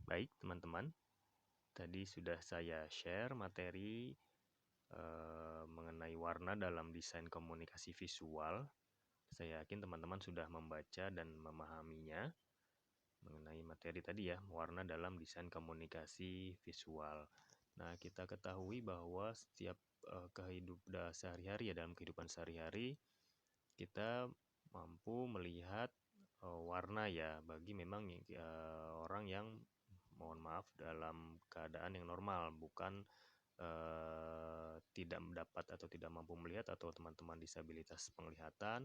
Baik, teman-teman. Tadi sudah saya share materi mengenai warna dalam desain komunikasi visual. Saya yakin teman-teman sudah membaca dan memahaminya mengenai materi tadi ya, warna dalam desain komunikasi visual. Nah, kita ketahui bahwa setiap kehidupan sehari-hari ya, dalam kehidupan sehari-hari kita mampu melihat warna ya bagi memang orang yang mohon maaf dalam keadaan yang normal, bukan tidak mendapat atau tidak mampu melihat, atau teman-teman disabilitas penglihatan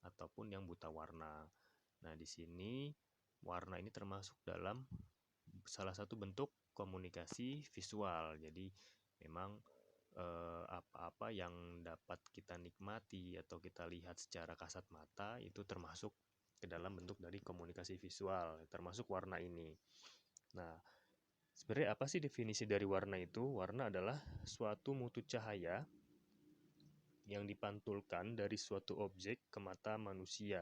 ataupun yang buta warna. Nah, di sini warna ini termasuk dalam salah satu bentuk komunikasi visual. Jadi memang apa-apa yang dapat kita nikmati atau kita lihat secara kasat mata itu termasuk ke dalam bentuk dari komunikasi visual, termasuk warna ini. Nah, sebenarnya apa sih definisi dari warna itu? Warna adalah suatu mutu cahaya yang dipantulkan dari suatu objek ke mata manusia.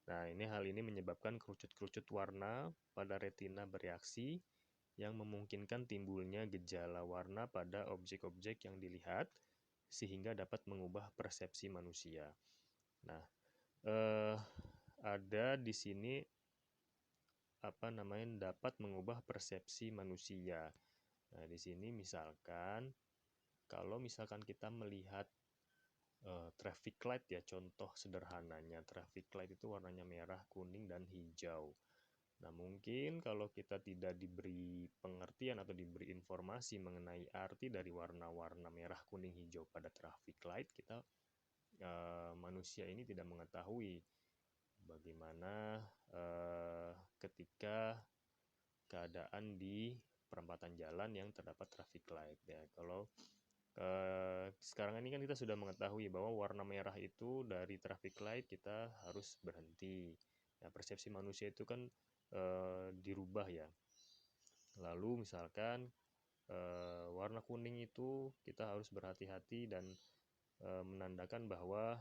Nah, hal ini menyebabkan kerucut-kerucut warna pada retina bereaksi yang memungkinkan timbulnya gejala warna pada objek-objek yang dilihat sehingga dapat mengubah persepsi manusia. Nah, ada di sini dapat mengubah persepsi manusia. Nah, di sini misalkan kalau misalkan kita melihat traffic light ya, contoh sederhananya traffic light itu warnanya merah, kuning, dan hijau. Nah, mungkin kalau kita tidak diberi pengertian atau diberi informasi mengenai arti dari warna-warna merah, kuning, hijau pada traffic light, kita manusia ini tidak mengetahui bagaimana ketika keadaan di perempatan jalan yang terdapat traffic light ya. Kalau sekarang ini kan kita sudah mengetahui bahwa warna merah itu dari traffic light kita harus berhenti. Nah, persepsi manusia itu kan dirubah ya. Lalu misalkan warna kuning itu kita harus berhati-hati dan menandakan bahwa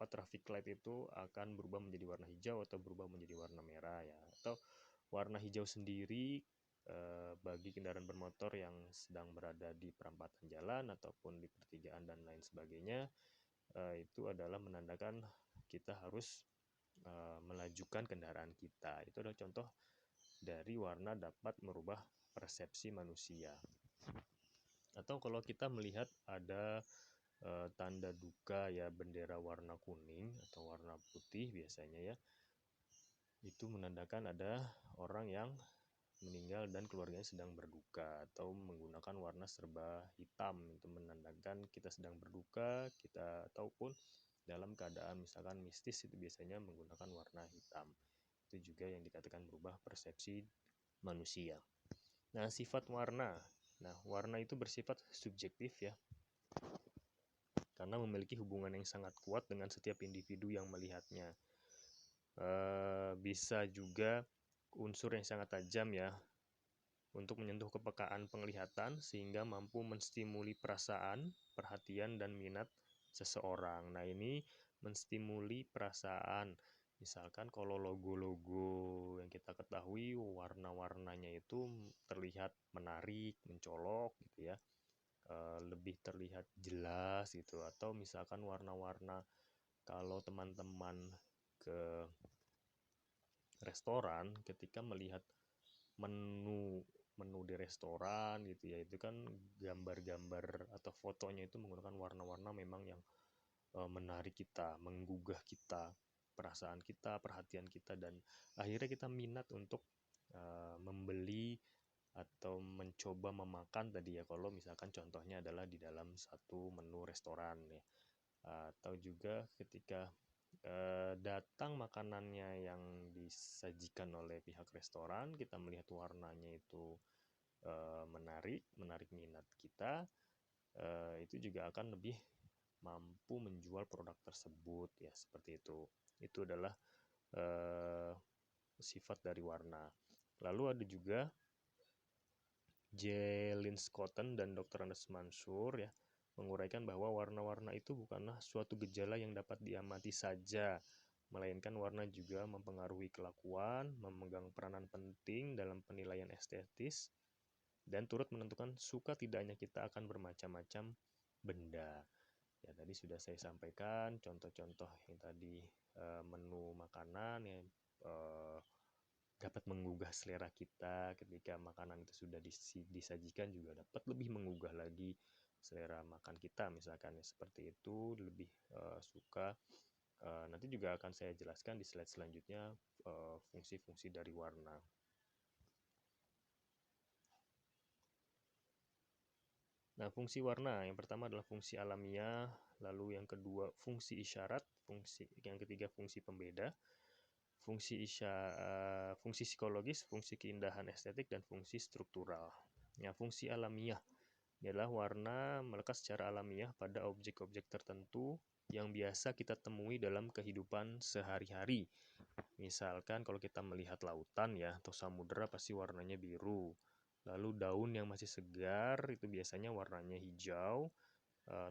traffic light itu akan berubah menjadi warna hijau atau berubah menjadi warna merah ya. Atau warna hijau sendiri bagi kendaraan bermotor yang sedang berada di perempatan jalan ataupun di pertigaan dan lain sebagainya, itu adalah menandakan kita harus melajukan kendaraan kita. Itu adalah contoh dari warna dapat merubah persepsi manusia. Atau kalau kita melihat ada tanda duka ya, bendera warna kuning atau warna putih biasanya ya, itu menandakan ada orang yang meninggal dan keluarganya sedang berduka, atau menggunakan warna serba hitam itu menandakan kita sedang berduka, kita ataupun dalam keadaan misalkan mistis itu biasanya menggunakan warna hitam. Itu juga yang dikatakan berubah persepsi manusia. Nah, sifat warna. Nah, warna itu bersifat subjektif ya, karena memiliki hubungan yang sangat kuat dengan setiap individu yang melihatnya. Bisa juga unsur yang sangat tajam ya, untuk menyentuh kepekaan penglihatan sehingga mampu menstimuli perasaan, perhatian, dan minat seseorang. Nah, ini menstimuli perasaan. Misalkan kalau logo-logo yang kita ketahui warna-warnanya itu terlihat menarik, mencolok gitu ya, lebih terlihat jelas gitu. Atau misalkan warna-warna kalau teman-teman ke restoran ketika melihat menu di restoran gitu ya, itu kan gambar-gambar atau fotonya itu menggunakan warna-warna memang yang menarik kita, menggugah kita, perasaan kita, perhatian kita, dan akhirnya kita minat untuk membeli atau mencoba memakan tadi ya, kalau misalkan contohnya adalah di dalam satu menu restoran ya. Atau juga ketika datang makanannya yang disajikan oleh pihak restoran, kita melihat warnanya itu menarik minat kita, itu juga akan lebih mampu menjual produk tersebut ya, seperti itu. Itu adalah sifat dari warna. Lalu ada juga J. Linscotton dan Dr. Anders Mansur ya, menguraikan bahwa warna-warna itu bukanlah suatu gejala yang dapat diamati saja, melainkan warna juga mempengaruhi kelakuan, memegang peranan penting dalam penilaian estetis, dan turut menentukan suka tidaknya kita akan bermacam-macam benda. Ya, tadi sudah saya sampaikan contoh-contoh yang tadi menu makanan yang dapat menggugah selera kita ketika makanan itu sudah disajikan, juga dapat lebih menggugah lagi selera makan kita, misalkan ya, seperti itu lebih suka. Nanti juga akan saya jelaskan di slide selanjutnya fungsi-fungsi dari warna. Nah, fungsi warna yang pertama adalah fungsi alamiah, lalu yang kedua fungsi isyarat, yang ketiga fungsi pembeda, fungsi psikologis, fungsi keindahan estetik, dan fungsi struktural. Nah, fungsi alamiah adalah warna melekat secara alamiah pada objek-objek tertentu yang biasa kita temui dalam kehidupan sehari-hari. Misalkan kalau kita melihat lautan ya atau samudera pasti warnanya biru. Lalu daun yang masih segar itu biasanya warnanya hijau.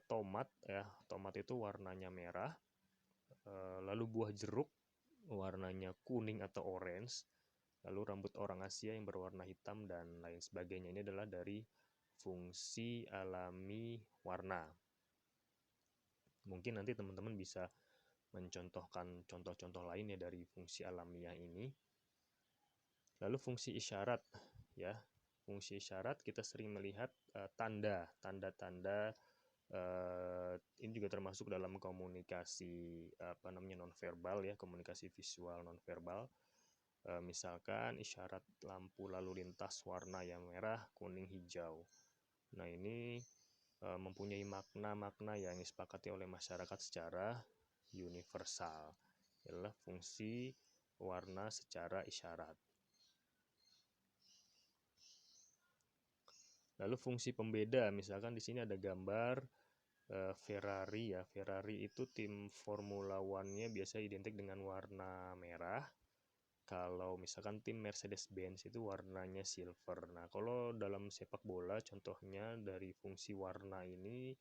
Tomat ya, tomat itu warnanya merah. Lalu buah jeruk warnanya kuning atau orange. Lalu rambut orang Asia yang berwarna hitam dan lain sebagainya. Ini adalah dari fungsi alami warna. Mungkin nanti teman-teman bisa mencontohkan contoh-contoh lainnya dari fungsi alamiah ini. Lalu fungsi isyarat ya. Fungsi isyarat kita sering melihat tanda-tanda ini juga termasuk dalam komunikasi nonverbal ya, komunikasi visual nonverbal. Misalkan isyarat lampu lalu lintas warna yang merah, kuning, hijau. Nah, ini mempunyai makna-makna yang disepakati oleh masyarakat secara universal. Adalah fungsi warna secara isyarat. Lalu fungsi pembeda, misalkan di sini ada gambar Ferrari ya. Ferrari itu tim Formula One-nya biasa identik dengan warna merah. Kalau misalkan tim Mercedes-Benz itu warnanya silver. Nah, kalau dalam sepak bola contohnya dari fungsi warna ini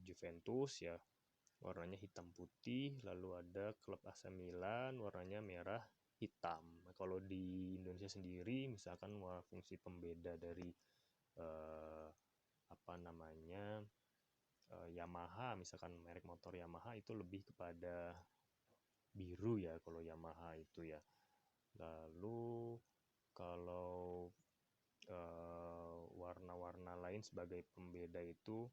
Juventus ya, warnanya hitam putih. Lalu ada klub AC Milan warnanya merah hitam. Nah, kalau di Indonesia sendiri misalkan fungsi pembeda dari Yamaha, misalkan merek motor Yamaha itu lebih kepada biru ya kalau Yamaha itu ya. Lalu kalau warna-warna lain sebagai pembeda itu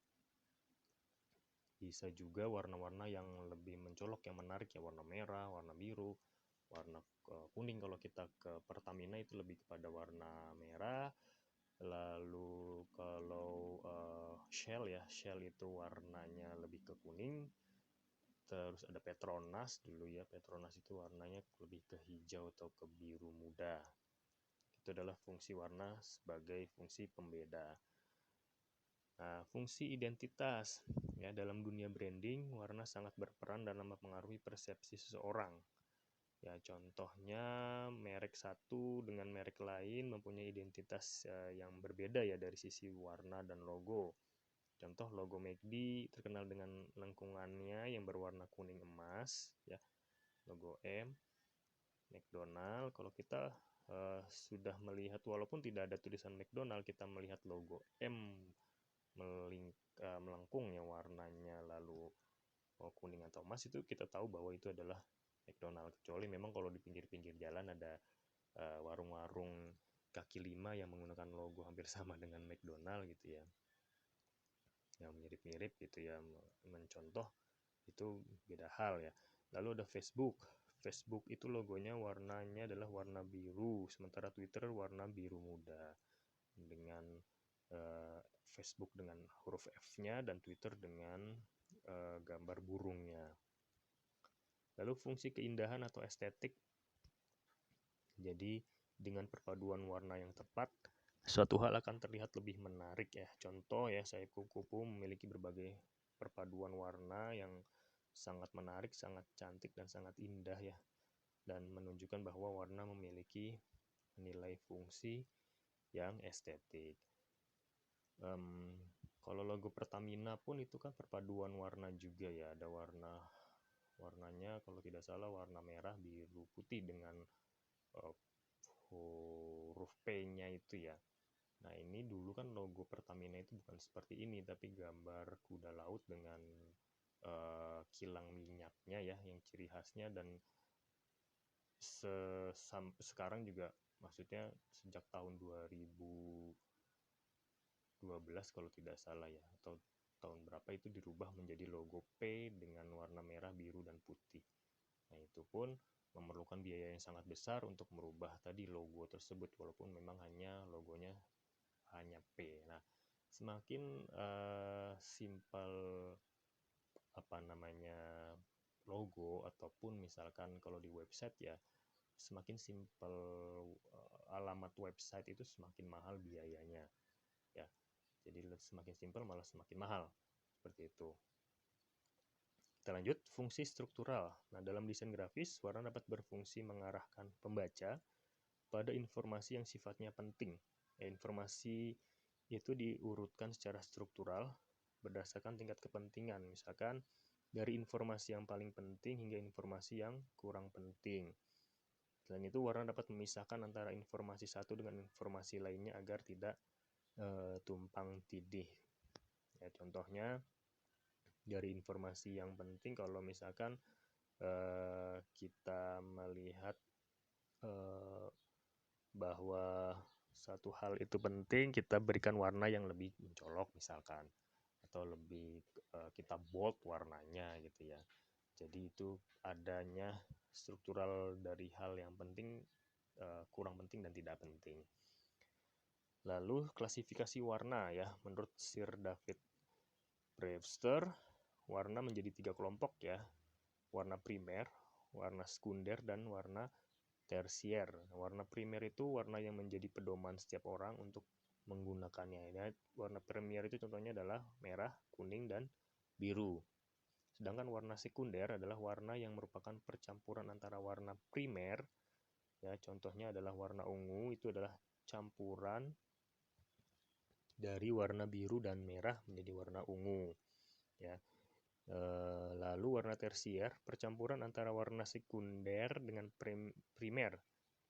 bisa juga warna-warna yang lebih mencolok, yang menarik ya, warna merah, warna biru, warna kuning. Kalau kita ke Pertamina itu lebih kepada warna merah. Lalu kalau Shell ya, Shell itu warnanya lebih ke kuning. Terus ada Petronas dulu ya, Petronas itu warnanya lebih ke hijau atau ke biru muda. Itu adalah fungsi warna sebagai fungsi pembeda. Nah, fungsi identitas ya, dalam dunia branding warna sangat berperan dalam mempengaruhi persepsi seseorang. Ya, contohnya merek satu dengan merek lain mempunyai identitas yang berbeda ya dari sisi warna dan logo. Contoh logo McD terkenal dengan lengkungannya yang berwarna kuning emas ya. Logo M. McDonald, kalau kita sudah melihat walaupun tidak ada tulisan McDonald, kita melihat logo M melengkung ya warnanya lalu kuning atau emas, itu kita tahu bahwa itu adalah McDonald. Kecuali memang kalau di pinggir-pinggir jalan ada warung-warung kaki lima yang menggunakan logo hampir sama dengan McDonald gitu ya, yang mirip-mirip gitu ya, mencontoh, itu beda hal ya. Lalu ada Facebook. Facebook itu logonya warnanya adalah warna biru, sementara Twitter warna biru muda. Dengan Facebook dengan huruf F-nya dan Twitter dengan gambar burungnya. Lalu fungsi keindahan atau estetik. Jadi dengan perpaduan warna yang tepat, suatu hal akan terlihat lebih menarik ya. Contoh ya, saya kupu-kupu memiliki berbagai perpaduan warna yang sangat menarik, sangat cantik, dan sangat indah ya. Dan menunjukkan bahwa warna memiliki nilai fungsi yang estetik. Kalau logo Pertamina pun itu kan perpaduan warna juga ya. Ada warna Warnanya kalau tidak salah warna merah, biru, putih dengan huruf P-nya itu ya. Nah, ini dulu kan logo Pertamina itu bukan seperti ini, tapi gambar kuda laut dengan kilang minyaknya ya, yang ciri khasnya. Dan sekarang juga, maksudnya sejak tahun 2012 kalau tidak salah ya, atau tahun berapa itu dirubah menjadi logo P dengan warna merah, biru, dan putih. Nah, itu pun memerlukan biaya yang sangat besar untuk merubah tadi logo tersebut, walaupun memang hanya logonya hanya P. Nah, semakin simpel apa namanya logo, ataupun misalkan kalau di website ya, semakin simpel alamat website itu semakin mahal biayanya ya. Jadi semakin simpel malah semakin mahal, seperti itu. Kita lanjut, fungsi struktural. Nah, dalam desain grafis, warna dapat berfungsi mengarahkan pembaca pada informasi yang sifatnya penting. Informasi itu diurutkan secara struktural berdasarkan tingkat kepentingan. Misalkan dari informasi yang paling penting hingga informasi yang kurang penting. Selain itu, warna dapat memisahkan antara informasi satu dengan informasi lainnya agar tidak tumpang tindih. Ya, contohnya dari informasi yang penting, kalau misalkan kita melihat bahwa satu hal itu penting, kita berikan warna yang lebih mencolok misalkan, atau lebih kita bold warnanya gitu ya. Jadi itu adanya struktural dari hal yang penting, kurang penting, dan tidak penting. Lalu klasifikasi warna ya, menurut Sir David Brewster, warna menjadi 3 kelompok ya. Warna primer, warna sekunder, dan warna tersier. Warna primer itu warna yang menjadi pedoman setiap orang untuk menggunakannya. Ya, warna primer itu contohnya adalah merah, kuning, dan biru. Sedangkan warna sekunder adalah warna yang merupakan percampuran antara warna primer, ya, contohnya adalah warna ungu, itu adalah campuran dari warna biru dan merah menjadi warna ungu, ya. Lalu warna tersier, percampuran antara warna sekunder dengan primer.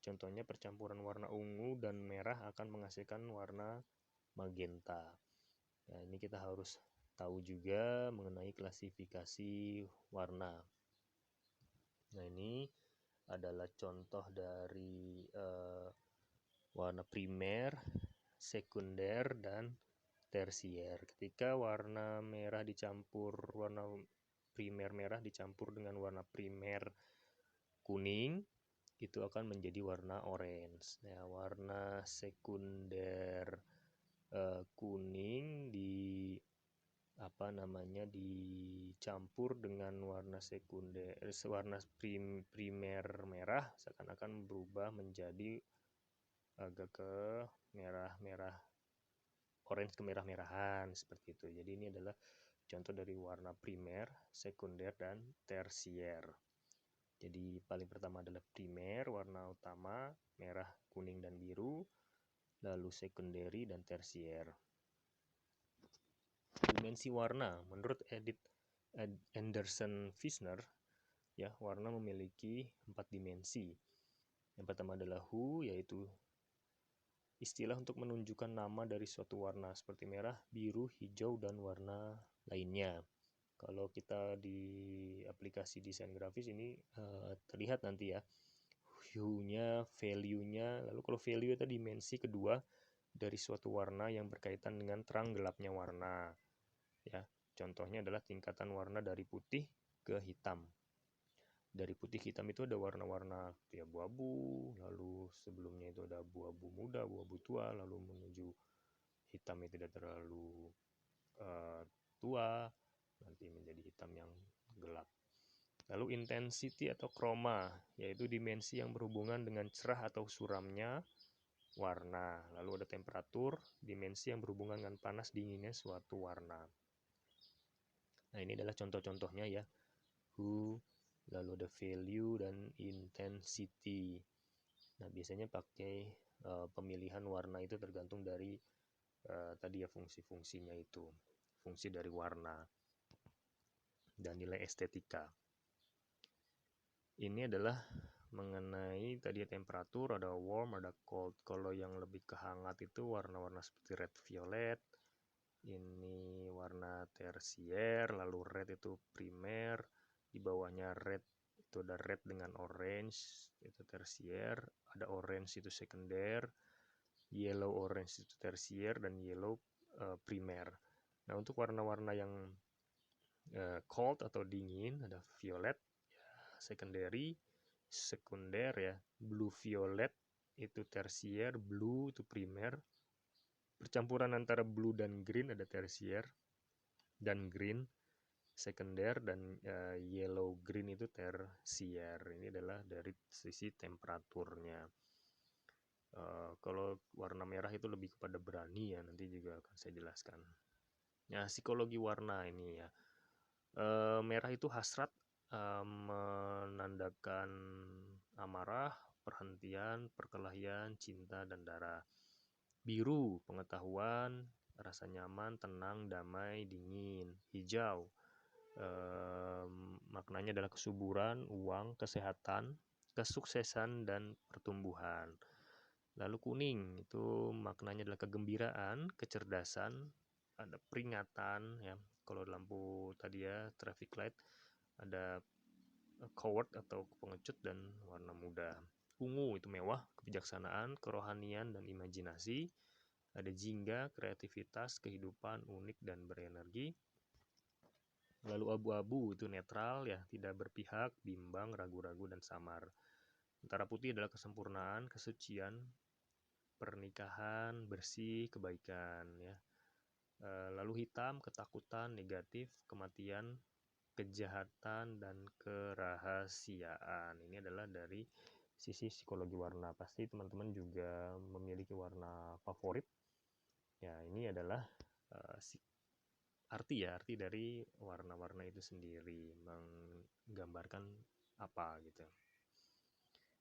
Contohnya percampuran warna ungu dan merah akan menghasilkan warna magenta. Nah, ini kita harus tahu juga mengenai klasifikasi warna. Nah, ini adalah contoh dari warna primer, sekunder, dan tersier. Ketika warna merah dicampur, warna primer merah dicampur dengan warna primer kuning, itu akan menjadi warna orange. Nah, warna sekunder kuning dicampur dengan warna sekunder warna primer merah, seakan-akan berubah menjadi agak ke merah-merah, orange ke merah-merahan, seperti itu. Jadi ini adalah contoh dari warna primer, sekunder, dan tersier. Jadi paling pertama adalah primer, warna utama, merah, kuning, dan biru. Lalu sekunderi dan tersier. Dimensi warna, menurut Edith Anderson-Fischer, ya, warna memiliki 4 dimensi. Yang pertama adalah hue, yaitu istilah untuk menunjukkan nama dari suatu warna seperti merah, biru, hijau, dan warna lainnya. Kalau kita di aplikasi desain grafis ini terlihat nanti ya, hue-nya, value-nya. Lalu kalau value itu dimensi kedua dari suatu warna yang berkaitan dengan terang gelapnya warna. Ya, contohnya adalah tingkatan warna dari putih ke hitam. Dari putih ke hitam itu ada warna-warna ya abu-abu, lalu sebelumnya itu ada abu-abu muda, abu-abu tua, lalu menuju hitam yang tidak terlalu tua, nanti menjadi hitam yang gelap. Lalu intensity atau chroma, yaitu dimensi yang berhubungan dengan cerah atau suramnya warna. Lalu ada temperatur, dimensi yang berhubungan dengan panas dinginnya suatu warna. Nah, ini adalah contoh-contohnya ya. Hue, lalu ada value, dan intensity. Nah, biasanya pakai pemilihan warna itu tergantung dari tadi ya, fungsi-fungsinya itu. Fungsi dari warna dan nilai estetika. Ini adalah mengenai tadi temperatur, ada warm, ada cold. Kalau yang lebih ke hangat itu warna-warna seperti red violet. Ini warna tersier, lalu red itu primer, di bawahnya red itu ada red dengan orange itu tersier, ada orange itu sekunder, yellow orange itu tersier, dan yellow primer. Nah, untuk warna-warna yang cold atau dingin ada violet ya, secondary, sekunder ya, blue violet itu tersier, blue itu primer, percampuran antara blue dan green ada tersier, dan green sekunder, dan yellow green itu tersier. Ini adalah dari sisi temperaturnya. Kalau warna merah itu lebih kepada berani ya, nanti juga akan saya jelaskan. Nah, psikologi warna ini ya. Merah itu hasrat, menandakan amarah, perhentian, perkelahian, cinta, dan darah. Biru, pengetahuan, rasa nyaman, tenang, damai, dingin. Hijau, maknanya adalah kesuburan, uang, kesehatan, kesuksesan, dan pertumbuhan. Lalu kuning itu maknanya adalah kegembiraan, kecerdasan, ada peringatan ya. Kalau lampu tadi ya traffic light ada coward atau pengecut, dan warna muda. Ungu itu mewah, kebijaksanaan, kerohanian, dan imajinasi. Ada jingga, kreativitas, kehidupan unik dan berenergi. Lalu abu-abu itu netral ya, tidak berpihak, bimbang, ragu-ragu, dan samar. Sementara putih adalah kesempurnaan, kesucian, pernikahan, bersih, kebaikan ya. Lalu hitam, ketakutan, negatif, kematian, kejahatan, dan kerahasiaan. Ini adalah dari sisi psikologi warna. Pasti teman-teman juga memiliki warna favorit. Ya, ini adalah arti dari warna-warna itu sendiri, menggambarkan apa gitu.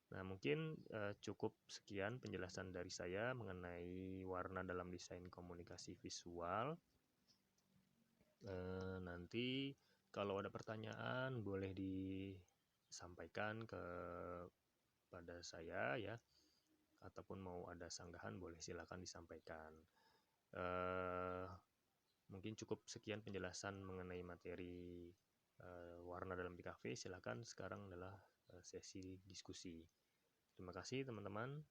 Nah, mungkin cukup sekian penjelasan dari saya mengenai warna dalam desain komunikasi visual. Nanti kalau ada pertanyaan boleh disampaikan kepada saya ya, ataupun mau ada sanggahan boleh silakan disampaikan. Mungkin cukup sekian penjelasan mengenai materi warna dalam BKV. Silakan sekarang adalah sesi diskusi. Terima kasih teman-teman.